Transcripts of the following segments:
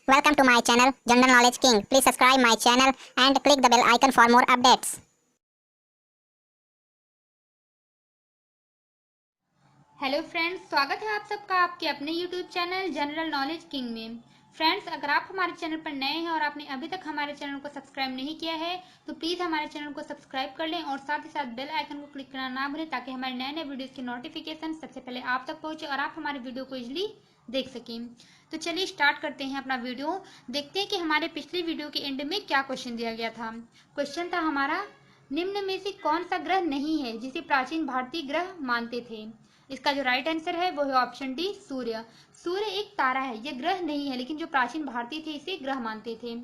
Welcome to my channel, General Knowledge King. Please subscribe my channel and click the bell icon for more updates. Hello friends, स्वागत है आप सबका आपके अपने YouTube channel general knowledge king में। Friends, अगर आप हमारे चैनल पर नए हैं और आपने अभी तक हमारे चैनल को सब्सक्राइब नहीं किया है तो प्लीज़ हमारे चैनल को सब्सक्राइब कर लें और साथ ही साथ बेल आइकन को क्लिक करना ना भूलें ताकि हमारे नए नए वीडियोज़ की नोटिफिकेशन सबसे पहले आप तक पहुँचे और आप हमारे वीडियो को इजीली देख सकें। तो चलिए स्टार्ट करते हैं अपना वीडियो। देखते हैं कि हमारे पिछले वीडियो के एंड में क्या क्वेश्चन दिया गया था। क्वेश्चन था हमारा, निम्न में से कौन सा ग्रह नहीं है जिसे प्राचीन भारतीय ग्रह मानते थे। इसका जो राइट आंसर है वो है ऑप्शन डी, सूर्य। सूर्य एक तारा है, यह ग्रह नहीं है, लेकिन जो प्राचीन भारतीय थे इसे ग्रह मानते थे।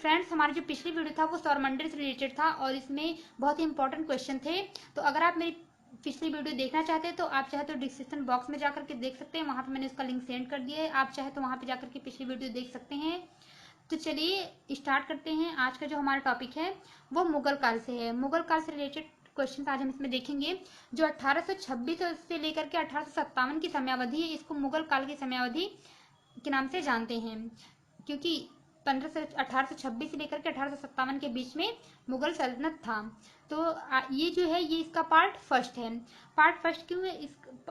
फ्रेंड्स, हमारा जो पिछली वीडियो था वो सौरमंडल से रिलेटेड था और इसमें बहुत ही इंपॉर्टेंट क्वेश्चन थे। तो अगर आप मेरी पिछली वीडियो देखना चाहते हैं तो आप चाहे तो डिस्क्रिप्शन बॉक्स में जाकर के देख सकते हैं, वहां पर मैंने उसका लिंक सेंड कर दिया है। आप चाहे तो वहां पर जाकर के पिछली वीडियो देख सकते हैं। तो चलिए स्टार्ट करते हैं। आज का जो हमारा टॉपिक है वो मुगल काल से है। मुगल काल से रिलेटेड क्वेश्चन आज हम इसमें देखेंगे। जो 1826 से लेकर के 1857 की समयावधि है, इसको मुगल काल की समयावधि के नाम से जानते हैं, क्योंकि 1826 से लेकर के 1857 के बीच में मुगल सल्तनत था। तो ये जो है ये इसका पार्ट फर्स्ट है। पार्ट फर्स्ट क्यों है?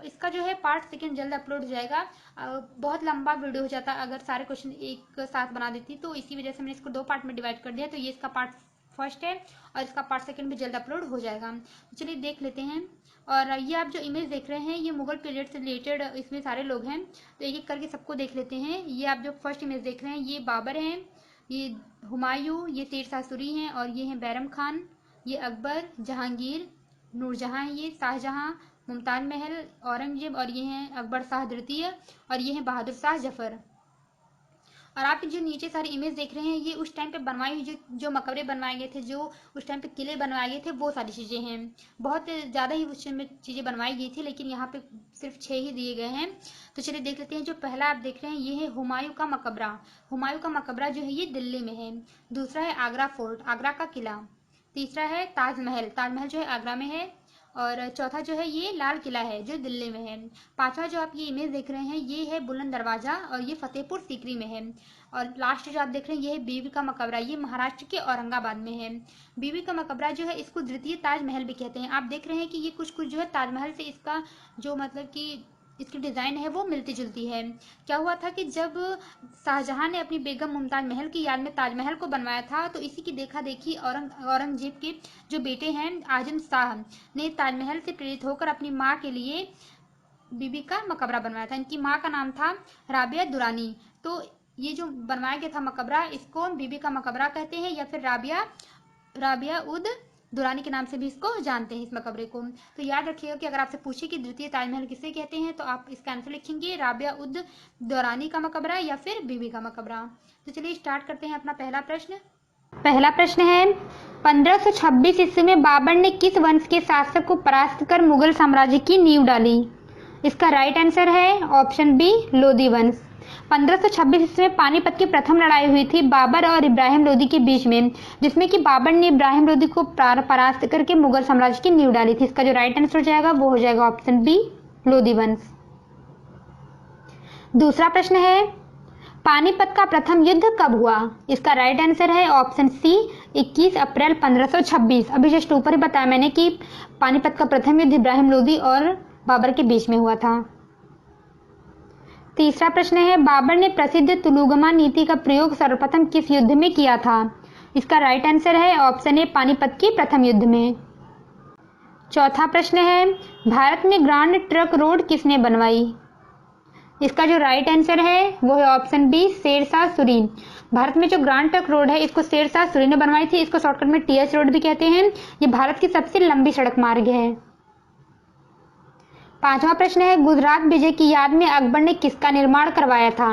इसका जो है पार्ट सेकंड जल्द अपलोड हो जाएगा। बहुत लंबा वीडियो हो जाता अगर सारे क्वेश्चन एक साथ बना देती, तो इसी वजह से मैंने इसको दो पार्ट में डिवाइड कर दिया। तो ये इसका पार्ट फर्स्ट है और इसका पार्ट सेकंड भी जल्द अपलोड हो जाएगा। तो चलिए देख लेते हैं। और ये आप जो इमेज देख रहे हैं ये मुगल पीरियड से रिलेटेड इसमें सारे लोग हैं, तो एक एक करके सबको देख लेते हैं। ये आप जो फर्स्ट इमेज देख रहे हैं ये बाबर हैं, ये हुमायूं, ये शेरशाह सूरी हैं और ये हैं बैरम खान, ये अकबर, जहांगीर, नूरजहां है, ये शाहजहां, मुमताज महल, औरंगजेब और ये हैं अकबर शाह द्वितीय और ये हैं बहादुर शाह जफर। और आप जो नीचे सारी इमेज देख रहे हैं ये उस टाइम पे बनवाई हुई जो मकबरे बनवाए गए थे, जो उस टाइम पे किले बनवाए गए थे, वो सारी चीज़ें हैं। बहुत ज़्यादा ही उस टाइम में चीज़ें बनवाई गई थी, लेकिन यहाँ पे सिर्फ 6 ही दिए गए हैं। तो चलिए देख लेते हैं। जो पहला आप देख रहे हैं ये है हुमायूं का मकबरा। हुमायूं का मकबरा जो है ये दिल्ली में है। दूसरा है आगरा फोर्ट, आगरा का किला। तीसरा है ताजमहल, ताजमहल जो है आगरा में है। और चौथा जो है ये लाल किला है जो दिल्ली में है। पांचवा जो आप ये इमेज देख रहे हैं ये है बुलंद दरवाजा और ये फतेहपुर सीकरी में है। और लास्ट जो आप देख रहे हैं ये है बीबी का मकबरा, ये महाराष्ट्र के औरंगाबाद में है। बीबी का मकबरा जो है इसको द्वितीय ताजमहल भी कहते हैं। आप देख रहे हैं कि ये कुछ कुछ जो है ताजमहल से इसका जो मतलब कि इसकी डिज़ाइन है वो मिलती जुलती है। क्या हुआ था कि जब शाहजहां ने अपनी बेगम मुमताज महल की याद में ताजमहल को बनवाया था तो इसी की देखा देखी औरंगजेब के जो बेटे हैं आजम शाह ने ताजमहल से प्रेरित होकर अपनी माँ के लिए बीबी का मकबरा बनवाया था। इनकी माँ का नाम था राबिया दुरानी। तो ये जो बनवाया गया था मकबरा इसको बीबी का मकबरा कहते हैं या फिर राबिया उद दुरानी के नाम से भी इसको जानते हैं, इस मकबरे को। तो याद रखिएगा कि अगर आपसे पूछे कि द्वितीय ताजमहल किसे कहते हैं तो आप इसका आंसर लिखेंगे राबिया उद दुरानी का मकबरा या फिर बीबी का मकबरा। तो चलिए स्टार्ट करते हैं अपना पहला प्रश्न। पहला प्रश्न है, 1526 ईस्वी में बाबर ने किस वंश के शासक को परास्त कर मुगल साम्राज्य की नींव डाली। इसका राइट आंसर है ऑप्शन बी, लोदी वंश। 1526 ईस्वी में पानीपत की प्रथम लड़ाई हुई थी बाबर और इब्राहिम लोदी के बीच में, जिसमें कि बाबर ने इब्राहिम लोदी को परास्त करके मुगल साम्राज्य की नींव डाली थी। इसका जो राइट आंसर हो जाएगा वो हो जाएगा ऑप्शन बी, लोदी वंश। दूसरा प्रश्न है, पानीपत का प्रथम युद्ध कब हुआ। इसका राइट आंसर है ऑप्शन सी, 21 अप्रैल 1526। अभी जस्ट ऊपर ही बताया मैंने कि पानीपत का प्रथम युद्ध इब्राहिम लोदी और बाबर के बीच में हुआ था। तीसरा प्रश्न है, बाबर ने प्रसिद्ध तुलुगमा नीति का प्रयोग सर्वप्रथम किस युद्ध में किया था। इसका राइट आंसर है ऑप्शन ए, पानीपत के प्रथम युद्ध में। चौथा प्रश्न है, भारत में ग्रांड ट्रंक रोड किसने बनवाई। इसका जो राइट आंसर है वो है ऑप्शन बी, शेरशाह सूरी। भारत में जो ग्रांड ट्रंक रोड है इसको शेरशाह सूरी ने बनवाई थी। इसको शॉर्टकट में टीएस रोड भी कहते हैं। ये भारत की सबसे लंबी सड़क मार्ग है। पांचवा प्रश्न है, गुजरात विजय की याद में अकबर ने किसका निर्माण करवाया था।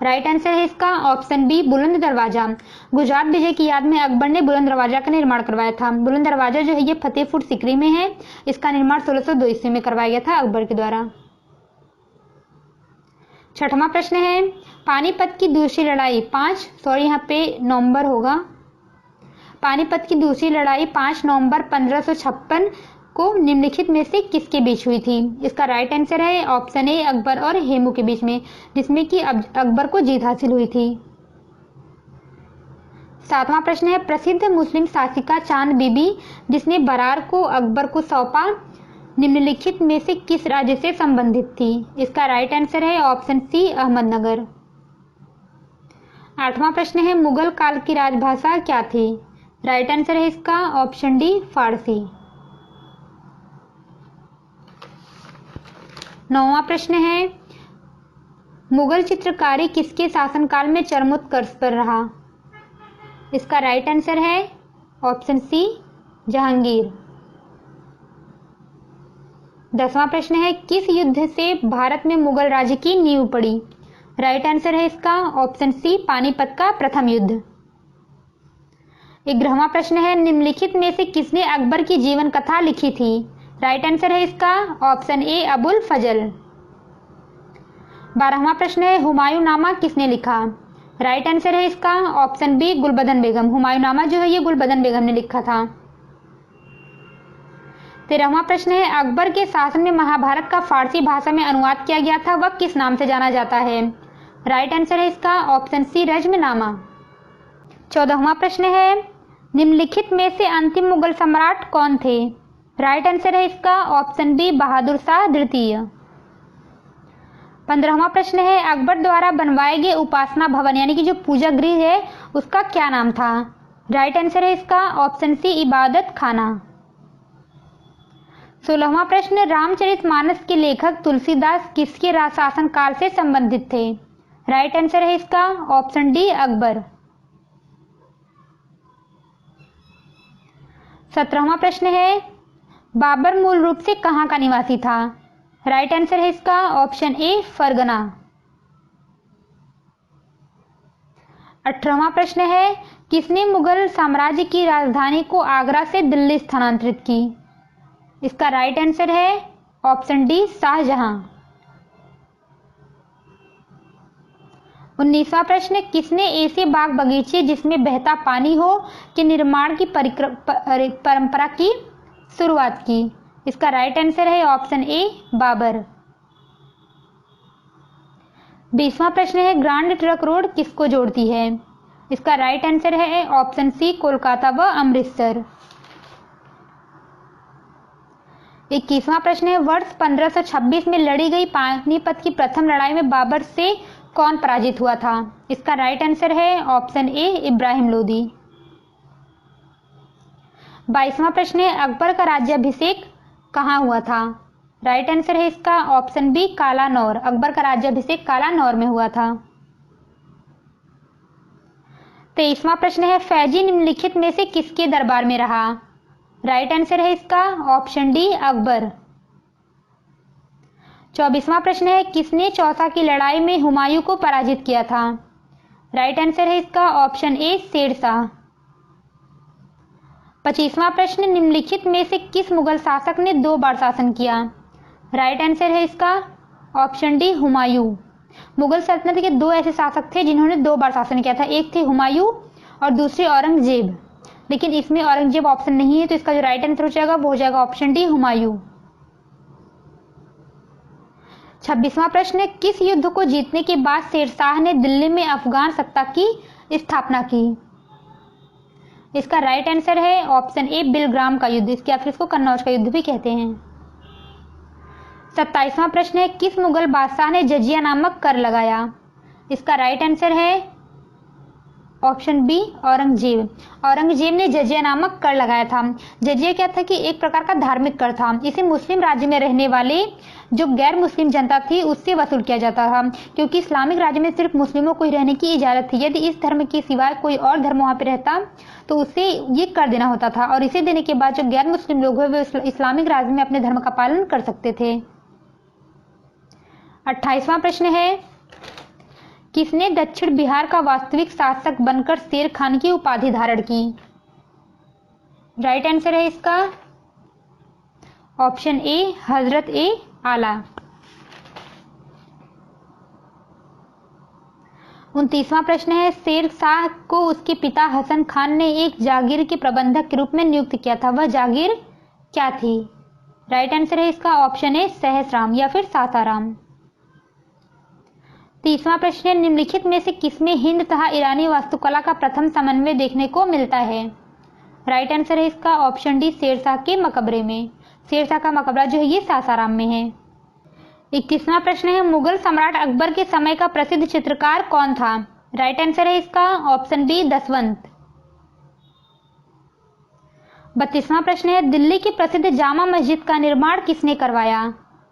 राइट आंसर है इसका ऑप्शन बी, बुलंद दरवाजा। गुजरात विजय की याद में अकबर ने बुलंद दरवाजा का निर्माण करवाया था। बुलंद दरवाजा जो है ये फतेहपुर सीकरी में है। इसका निर्माण 1602 ईस्वी में करवाया गया था अकबर के द्वारा। छठवां प्रश्न है, पानीपत की दूसरी लड़ाई यहाँ पे नवंबर होगा। पानीपत की दूसरी लड़ाई 5 नवंबर 1556 को निम्नलिखित में से किसके बीच हुई थी। इसका राइट आंसर है ऑप्शन ए, अकबर और हेमू के बीच में, जिसमें कि अकबर को जीत हासिल हुई थी। 7वां प्रश्न है प्रसिद्ध मुस्लिम शासिका चांद बीबी जिसने बरार को अकबर को सौंपा निम्नलिखित में से किस राज्य से संबंधित थी? इसका राइट आंसर है ऑप्शन सी अहमदनगर। 8वां प्रश्न है मुगल काल की राजभाषा क्या थी? राइट आंसर है इसका ऑप्शन डी फारसी। 9वां प्रश्न है मुगल चित्रकारी किसके शासनकाल में चरमोत्कर्ष पर रहा? इसका राइट आंसर है ऑप्शन सी जहांगीर। 10वां प्रश्न है किस युद्ध से भारत में मुगल राज्य की नींव पड़ी? राइट आंसर है इसका ऑप्शन सी पानीपत का प्रथम युद्ध। 11वां प्रश्न है निम्नलिखित में से किसने अकबर की जीवन कथा लिखी थी? राइट आंसर है इसका ऑप्शन ए अबुल फजल। 12वां प्रश्न है हुमायूंनामा किसने लिखा? राइट आंसर है इसका ऑप्शन बी गुलबदन बेगम। हुमायूंनामा जो है ये गुलबदन बेगम ने लिखा था। 13वां प्रश्न है अकबर के शासन में महाभारत का फारसी भाषा में अनुवाद किया गया था वह किस नाम से जाना जाता है? राइट आंसर है इसका ऑप्शन सी रज्मनामा। 14वां प्रश्न है निम्नलिखित में से अंतिम मुगल सम्राट कौन थे? राइट आंसर है इसका ऑप्शन बी बहादुर शाह द्वितीय। 15वां प्रश्न है अकबर द्वारा बनवाए गए उपासना भवन यानी कि जो पूजा गृह है उसका क्या नाम था? राइट आंसर है इसका ऑप्शन सी इबादत खाना। 16वां प्रश्न रामचरितमानस के लेखक तुलसीदास किसके शासन काल से संबंधित थे? राइट आंसर है इसका ऑप्शन डी अकबर। 17वां प्रश्न है बाबर मूल रूप से कहाँ का निवासी था? राइट आंसर है इसका ऑप्शन ए फरगना। 18वां प्रश्न है किसने मुगल साम्राज्य की राजधानी को आगरा से दिल्ली स्थानांतरित की? इसका राइट आंसर है ऑप्शन डी शाहजहां। 19वां प्रश्न किसने ऐसे बाग बगीचे जिसमें बहता पानी हो के निर्माण की परंपरा की शुरुआत की? इसका राइट आंसर है ऑप्शन ए बाबर। 20वां प्रश्न है ग्रांड ट्रंक रोड किसको जोड़ती है? इसका राइट आंसर है ऑप्शन सी कोलकाता व अमृतसर। 21वां प्रश्न है वर्ष 1526 में लड़ी गई पानीपत की प्रथम लड़ाई में बाबर से कौन पराजित हुआ था? इसका राइट आंसर है ऑप्शन ए इब्राहिम लोदी। 22वां प्रश्न है अकबर का राज्याभिषेक कहाँ हुआ था? राइट आंसर है इसका ऑप्शन बी कालानौर। अकबर का राज्याभिषेक कालानौर में हुआ था। 23वां प्रश्न है फैजी निम्नलिखित में से किसके दरबार में रहा? राइट आंसर है इसका ऑप्शन डी अकबर। 24वां प्रश्न है किसने चौसा की लड़ाई में हुमायूं को पराजित किया था? राइट आंसर है इसका ऑप्शन ए शेरशाह। 25वां प्रश्न निम्नलिखित में से किस मुगल शासक ने 2 बार शासन किया? राइट आंसर है इसका ऑप्शन डी हुमायूं। मुगल सल्तनत के 2 ऐसे शासक थे जिन्होंने 2 बार शासन किया था, एक थे हुमायूं और दूसरे औरंगजेब। लेकिन इसमें औरंगजेब ऑप्शन नहीं है तो इसका जो राइट आंसर हो जाएगा वो हो जाएगा ऑप्शन डी हुमायूं। 26वां प्रश्न किस युद्ध को जीतने के बाद शेरशाह ने दिल्ली में अफगान सत्ता की स्थापना की? इसका राइट आंसर है ऑप्शन ए बिलग्राम का युद्ध। इसके फिर इसको कन्नौज का युद्ध भी कहते हैं। 27वां प्रश्न है किस मुगल बादशाह ने जजिया नामक कर लगाया? इसका राइट आंसर है ऑप्शन बी औरंगजेब। औरंगजेब ने जजिया नामक कर लगाया था। जजिया क्या था कि एक प्रकार का धार्मिक कर था। इसे मुस्लिम राज्य में रहने वाले जो गैर मुस्लिम जनता थी उससे वसूल किया जाता था, क्योंकि इस्लामिक राज्य में सिर्फ मुस्लिमों को ही रहने की इजाजत थी। यदि इस धर्म के सिवाय कोई और धर्म वहां पे रहता तो उसे ये कर देना होता था, और इसे देने के बाद जो गैर मुस्लिम लोग हैं वे इस्लामिक राज्य में अपने धर्म का पालन कर सकते थे। 28वां प्रश्न है किसने दक्षिण बिहार का वास्तविक शासक बनकर शेर खान की उपाधि धारण की? राइट आंसर है इसका ऑप्शन ए हजरत ए आला। 29वां प्रश्न है शेर शाह को उसके पिता हसन खान ने एक जागीर के प्रबंधक के रूप में नियुक्त किया था, वह जागीर क्या थी? राइट आंसर है इसका ऑप्शन ए सहसराम या फिर सासाराम। 30वां प्रश्न है, निम्नलिखित में से किसमें हिंद तथा ईरानी वास्तुकला का प्रथम समन्वय देखने को मिलता है? राइट आंसर है इसका ऑप्शन डी, शेरशाह के मकबरे में। शेरशाह का मकबरा जो है ये सासाराम में है। 31वां प्रश्न है, मुगल सम्राट अकबर के समय का प्रसिद्ध चित्रकार कौन था? राइट आंसर है इसका ऑप्शन बी, दसवंत। 32वां प्रश्न है, दिल्ली की प्रसिद्ध जामा मस्जिद का निर्माण किसने करवाया?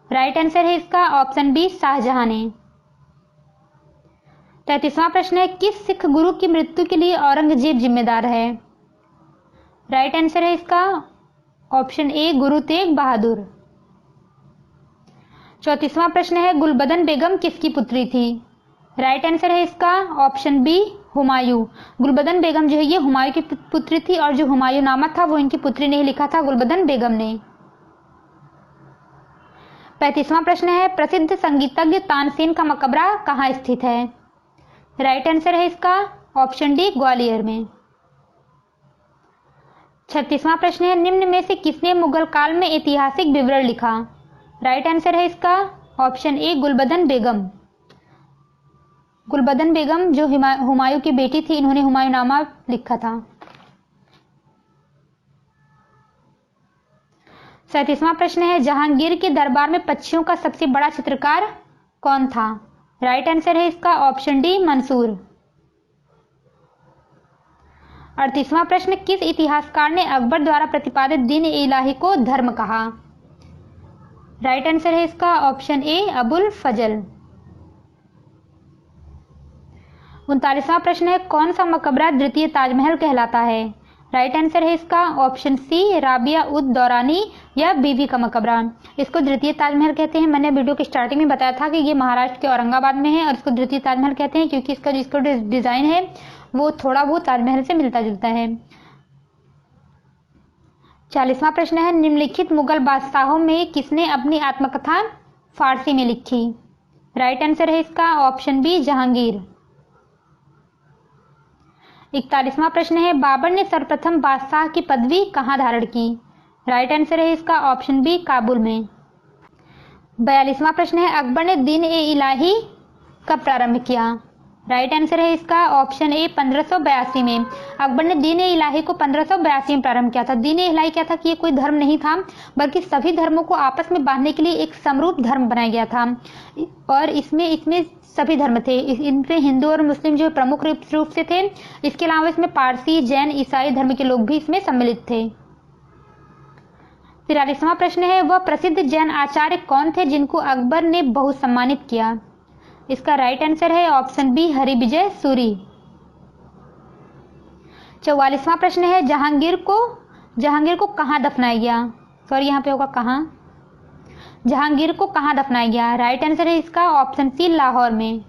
राइट आंसर है इसका ऑप्शन बी, शाहजहां ने। 33वां प्रश्न है, किस सिख गुरु की मृत्यु के लिए औरंगजेब जिम्मेदार है? राइट आंसर है इसका ऑप्शन ए, गुरु तेग बहादुर। 34वां प्रश्न है, गुलबदन बेगम किसकी पुत्री थी? राइट आंसर है इसका ऑप्शन बी, हुमायूं। गुलबदन बेगम जो है ये हुमायूं की पुत्री थी और जो हुमायूं नामा था वो इनकी पुत्री ने ही लिखा था, गुलबदन बेगम ने। 35वां प्रश्न है, प्रसिद्ध संगीतज्ञ तानसेन का मकबरा कहाँ स्थित है? राइट आंसर है इसका ऑप्शन डी, ग्वालियर में। 36वां प्रश्न है, निम्न में से किसने मुगल काल में ऐतिहासिक विवरण लिखा? राइट आंसर है इसका ऑप्शन ए, गुलबदन बेगम। गुलबदन बेगम जो हुमायूं की बेटी थी, इन्होंने हुमायूंनामा लिखा था। 37वां प्रश्न है, जहांगीर के दरबार में पक्षियों का सबसे बड़ा चित्रकार कौन था? राइट आंसर है इसका ऑप्शन डी, मंसूर। 38वां प्रश्न, किस इतिहासकार ने अकबर द्वारा प्रतिपादित दीन इलाही को धर्म कहा? राइट आंसर है इसका ऑप्शन ए, अबुल फजल। 39वां प्रश्न है, कौन सा मकबरा द्वितीय ताजमहल कहलाता है? राइट आंसर है इसका ऑप्शन सी, राबिया उद दौरानी या बीबी का मकबरा। इसको द्वितीय ताजमहल कहते हैं। मैंने वीडियो की स्टार्टिंग में बताया था कि ये महाराष्ट्र के औरंगाबाद में है और इसको द्वितीय ताजमहल कहते हैं क्योंकि इसका जिसको डिजाइन है वो थोड़ा बहुत ताजमहल से मिलता जुलता है। 40वां प्रश्न है, निम्नलिखित मुगल बादशाहों में किसने अपनी आत्मकथा फारसी में लिखी? राइट आंसर है इसका ऑप्शन बी, जहांगीर। 41वां प्रश्न है, बाबर ने सर्वप्रथम बादशाह की पदवी कहाँ धारण की? राइट आंसर है इसका ऑप्शन बी, काबुल में। 42वां प्रश्न है, अकबर ने दीन ए इलाही कब प्रारंभ किया? राइट आंसर है इसका ऑप्शन ए, 1582 में। अकबर ने दीन ए इलाही को 1582 में प्रारंभ किया था। दीन ए इलाही क्या था कि ये कोई धर्म नहीं था बल्कि सभी धर्मों को आपस में बांधने के लिए एक समरूप धर्म बनाया गया था और इसमें सभी धर्म थे। इनमें हिंदू और मुस्लिम जो प्रमुख रूप से थे। इसके अलावा इसमें पारसी, जैन, ईसाई धर्म के लोग भी इसमें सम्मिलित थे। 43वां प्रश्न है, वह प्रसिद्ध जैन आचार्य कौन थे जिनको अकबर ने बहुत सम्मानित किया? इसका राइट आंसर है ऑप्शन बी, हरिविजय सूरी। 44वां प्रश्न है, जहांगीर को कहाँ दफनाया गया? सॉरी यहाँ पे होगा कहाँ। जहांगीर को कहाँ दफनाया गया? राइट आंसर है इसका ऑप्शन सी, लाहौर में।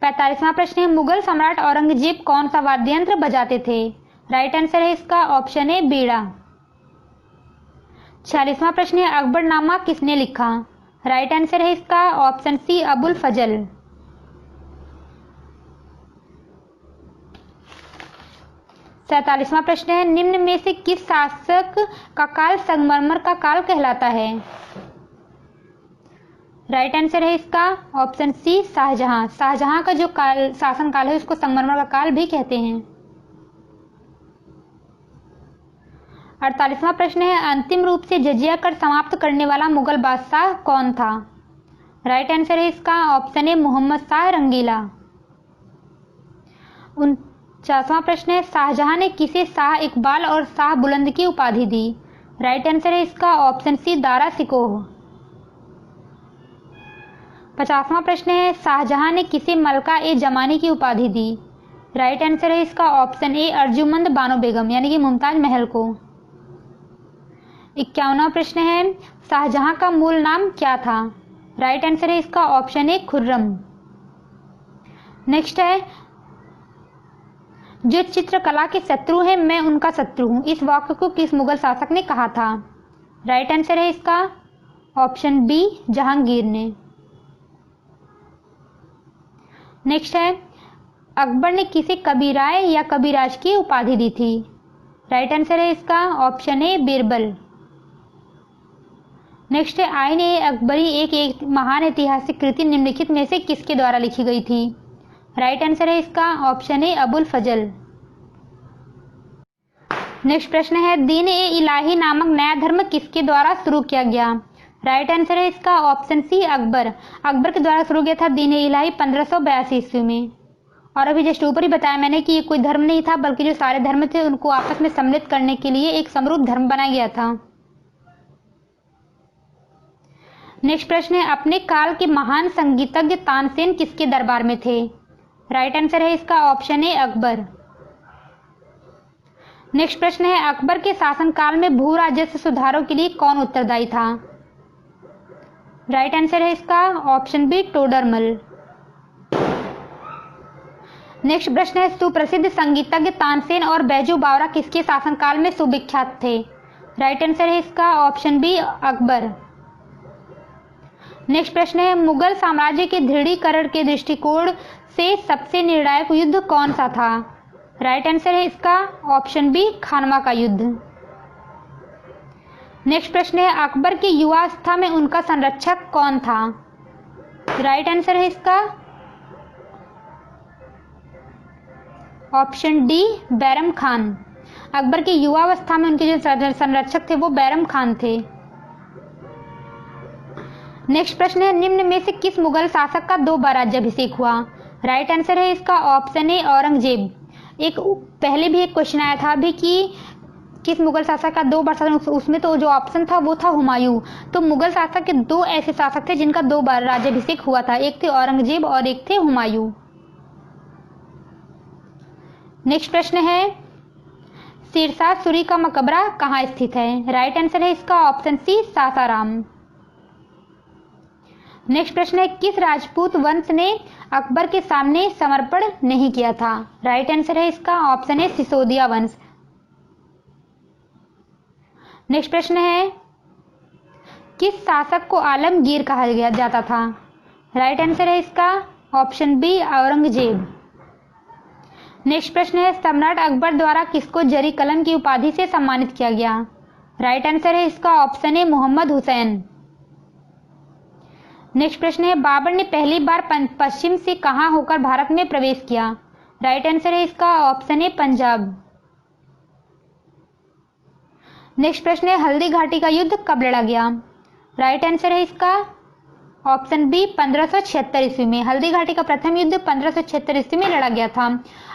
45वां प्रश्न है, मुगल सम्राट औरंगजेब कौन सा वाद्य यंत्र बजाते थे? राइट आंसर है इसका ऑप्शन ए, बीड़ा। 46वां प्रश्न है, अकबरनामा किसने लिखा? राइट आंसर है इसका ऑप्शन सी, अबुल फजल। 47वां प्रश्न है, निम्न में से किस शासक का काल संगमरमर का काल कहलाता है? राइट आंसर है इसका ऑप्शन सी, शाहजहां। शाहजहां का जो शासन काल है उसको संगमरमर का काल भी कहते हैं। 48वां प्रश्न है, अंतिम रूप से जजिया कर समाप्त करने वाला मुगल बादशाह कौन था? राइट आंसर है इसका ऑप्शन ए, मोहम्मद शाह रंगीला। 49वां प्रश्न है, शाहजहां ने किसे शाह इकबाल और शाह बुलंद की उपाधि दी? राइट आंसर है इसका ऑप्शन सी, दारा सिकोह। 50वां प्रश्न है, शाहजहां ने किसे मलका ए जमानी की उपाधि दी? राइट आंसर है इसका ऑप्शन ए, अर्जुमंद बानो बेगम यानी कि मुमताज महल को। 51वां प्रश्न है, शाहजहां का मूल नाम क्या था? राइट आंसर है इसका ऑप्शन ए, खुर्रम। नेक्स्ट है, जो चित्रकला के शत्रु हैं मैं उनका शत्रु हूं, इस वाक्य को किस मुगल शासक ने कहा था? राइट आंसर है इसका ऑप्शन बी, जहांगीर ने। नेक्स्ट है, अकबर ने किसे कबीराय या कबीराज की उपाधि दी थी? राइट आंसर है इसका ऑप्शन ए, बीरबल। नेक्स्ट है आईन ए अकबरी एक महान ऐतिहासिक कृति निम्नलिखित में से किसके द्वारा लिखी गई थी? राइट आंसर है इसका option A Abul Fazl. Next प्रश्न है दीन ए इलाही नामक नया धर्म किसके द्वारा शुरू किया गया? राइट आंसर है इसका ऑप्शन सी अकबर। अकबर के द्वारा शुरू किया था दीन ए इलाही 1582 ईस्वी में। और अभी जस्ट ऊपर ही बताया मैंने कि ये कोई धर्म नहीं था, बल्कि जो सारे धर्म थे उनको आपस में सम्मिलित करने के लिए एक समृद्ध धर्म बनाया गया था। नेक्स्ट प्रश्न है अपने काल के महान संगीतज्ञ तानसेन किसके दरबार में थे? राइट आंसर है इसका ऑप्शन ए अकबर। नेक्स्ट प्रश्न है अकबर के शासनकाल में भू राजस्व सुधारों के लिए कौन उत्तरदायी था? राइट आंसर है इसका ऑप्शन बी टोडरमल। नेक्स्ट प्रश्न है सुप्रसिद्ध संगीतज्ञ तानसेन और बैजू बावरा किसके शासनकाल में सुविख्यात थे? राइट आंसर है इसका ऑप्शन बी अकबर। नेक्स्ट प्रश्न है मुगल साम्राज्य के दृढ़ीकरण के दृष्टिकोण से सबसे निर्णायक युद्ध कौन सा था? राइट आंसर है इसका ऑप्शन बी खानवा का युद्ध। नेक्स्ट प्रश्न है अकबर की युवावस्था में उनका संरक्षक कौन था? राइट आंसर है इसका ऑप्शन डी बैरम खान। अकबर की युवावस्था में उनके जो संरक्षक थे वो बैरम खान थे। नेक्स्ट प्रश्न है निम्न में से किस मुगल शासक का 2 बार राज्याभिषेक हुआ? राइट आंसर है इसका ऑप्शन ए औरंगजेब। पहले भी एक क्वेश्चन आया था अभी कि किस मुगल शासक का 2 बार शासन, उसमें तो जो ऑप्शन था वो था हुमायूं। तो मुगल शासक के 2 ऐसे शासक थे जिनका 2 बार राज्याभिषेक हुआ था, एक थे औरंगजेब और एक थे हुमायूं। नेक्स्ट प्रश्न है सिरसा सूरी का मकबरा कहाँ स्थित है? राइट आंसर है इसका ऑप्शन सी सासाराम। नेक्स्ट प्रश्न है किस राजपूत वंश ने अकबर के सामने समर्पण नहीं किया था? राइट आंसर है इसका ऑप्शन है सिसोदिया वंश। नेक्स्ट प्रश्न है किस शासक को आलमगीर कहा जाता था? राइट आंसर है इसका ऑप्शन बी औरंगजेब। नेक्स्ट प्रश्न है सम्राट अकबर द्वारा किसको जरी कलम की उपाधि से सम्मानित किया गया? राइट आंसर है इसका ऑप्शन है मोहम्मद हुसैन। नेक्स्ट प्रश्न है बाबर ने पहली बार पश्चिम से कहां होकर भारत में प्रवेश किया? राइट आंसर है इसका ऑप्शन है पंजाब। नेक्स्ट प्रश्न है हल्दी घाटी का युद्ध कब लड़ा गया? राइट आंसर है इसका ऑप्शन बी 1576 ईस्वी में। हल्दी घाटी का प्रथम युद्ध 1576 ईस्वी में लड़ा गया था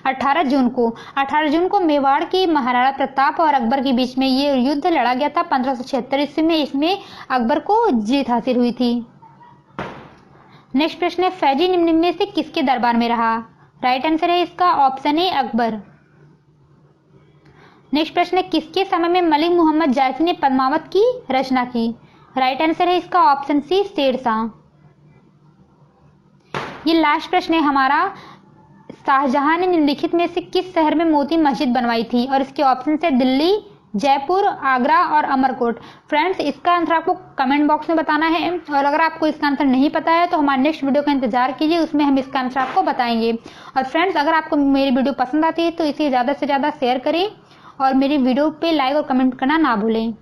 18 जून को मेवाड़ की महाराणा प्रताप और अकबर के बीच में ये युद्ध लड़ा गया था 1576 ईस्वी में। इसमें अकबर को जीत हासिल हुई थी। नेक्स्ट प्रश्न है फैजी निम्न में से किसके दरबार में रहा? राइट आंसर है इसका ऑप्शन ए अकबर। नेक्स्ट प्रश्न है किसके समय में मलिक मोहम्मद जायसी ने पद्मावत की रचना की? राइट आंसर है इसका ऑप्शन सी शेरशाह। ये लास्ट प्रश्न है हमारा शाहजहां ने निम्नलिखित में से किस शहर में मोती मस्जिद बनवाई थी? और इसके ऑप्शन है दिल्ली, जयपुर, आगरा और अमरकोट। फ्रेंड्स इसका आंसर आपको कमेंट बॉक्स में बताना है और अगर आपको इसका आंसर नहीं पता है तो हमारे नेक्स्ट वीडियो का इंतजार कीजिए, उसमें हम इसका आंसर आपको बताएंगे। और फ्रेंड्स अगर आपको मेरी वीडियो पसंद आती है तो इसे ज़्यादा से ज़्यादा शेयर करें और मेरी वीडियो पे लाइक और कमेंट करना ना भूलें।